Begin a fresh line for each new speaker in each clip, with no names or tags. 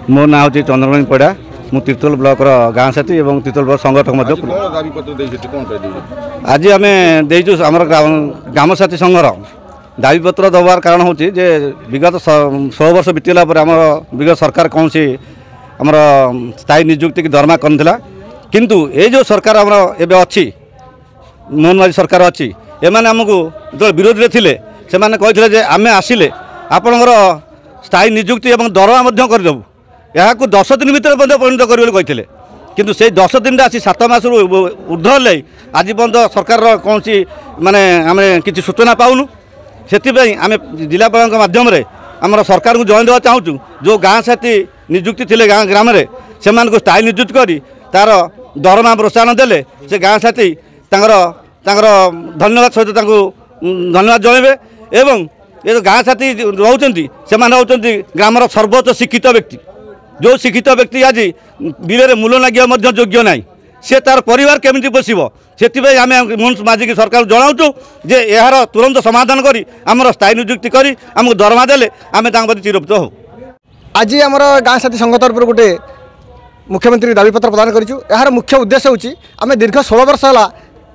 मो ना हूँ चंद्रमणि पड़ा मु तीर्तोल ब्लॉक गाँ साथी और तीर्तोल ब्लॉक संगठक आज आम देचु आम ग्राम साथी संघर दाबीपत्र दबार कारण हूँ जे विगत 100 वर्ष बीतला आम विगत सरकार कौन सी आमर स्थायी निजुक्ति की दरमा करला किंतु ये जो सरकार आमर एवं अच्छी मोहन माझी सरकार अच्छी एमाने आमको जो विरोधी थे से कहते आम आसिले आपणकर स्थायी निजुक्ति और दरमा करदेबू यहाँ 10 दिन भर परिणत करेंगे कहते किंतु से 10 दिन आसी 7 मास ऊर्ध है आज पर्यटन सरकार कौन सी माने आम कि सूचना पाऊनु से आम जिलापाल मध्यम आम सरकार को जन देवा चाहूँ जो गाँ साथी निजुक्ति थे गाँ ग्राम से स्थायी निजुक्ति कर तार दरमा प्रोत्साहन देले से गाँ साथी धन्यवाद सहित धन्यवाद जनइबे एवं ये गाँ साथी रोचंती से ग्रामर सर्वोच्च शिक्षित व्यक्ति जो शिक्षित व्यक्ति आज बिल मूल लगे योग्य ना से तार परिवार केमी पोषब से आम मोहन माझी की सरकार जनाऊँ जे यार तुरंत समाधान करी आमर स्थायी निजुक्ति करी आमको दरमा देले आम चिरपत हो।
आज आम गाँ साथी संघ तरफ गोटे मुख्यमंत्री दाबीपत्र प्रदान करूँ यार मुख्य उद्देश्य होची आम दीर्घ 16 वर्ष है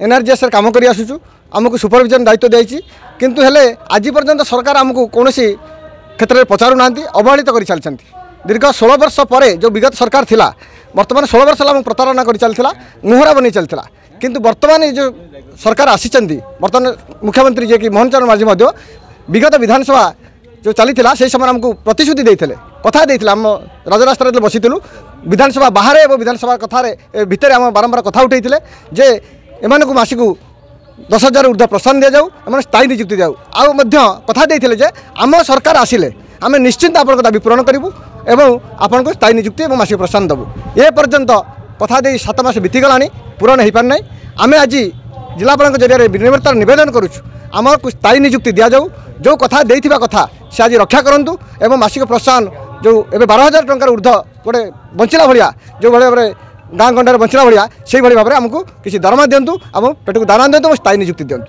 एनआरजीएस काम कर आसुचु आमको सुपरविजन दायित्व देती किंतु हेले आज पर्यंत सरकार आमको कौन क्षेत्र में पचारू ना अवहेलित कर चलती दीर्घ 16 वर्ष पर जो विगत सरकार थिला वर्तमान 16 वर्ष आम प्रतारणा कर चलता मुहरा बनी चलता किंतु वर्तमान जो सरकार आसी वर्तमान मुख्यमंत्री जे कि मोहन चरण माझी विगत विधानसभा जो चली से समय आमको प्रतिश्रुति देते कथा देते आम राजरास्ता बसीलु विधानसभा बाहर और विधानसभा कथार भितर आम बारंबार कथा उठे जे एम मासिक 10,000 ऊर्ध्व प्रोत्साहन दि जाऊ एम स्थायी निजुक्ति दिजाऊ आउ कथा देते आम सरकार आसिले आम निश्चिंत आपन दाबी पूरण करूँ एवं आपन को स्थायी निजुक्ति और मासिक प्रोत्साहन देवु ए पर्यंत कथा दे 7 मास बीतीगला पूरण हो पारना आम आज जिलापाल जरिए विनम्रतार निवेदन करुँ आम को स्थायी निजुक्ति दि जाऊ जो कथा देथिबा कथा से आज रक्षा करूँ एवं मासिक प्रोत्साहन जो ए 12,000 टंकार ऊर्ध्व गोटे बंचला भाया जो भाई भाव गाँ गंडार बंचला भाया से भाव में आमको किसी दरमा दिंतु आम पेट को दाना दिंतु और स्थायी निजुक्ति दिंतु।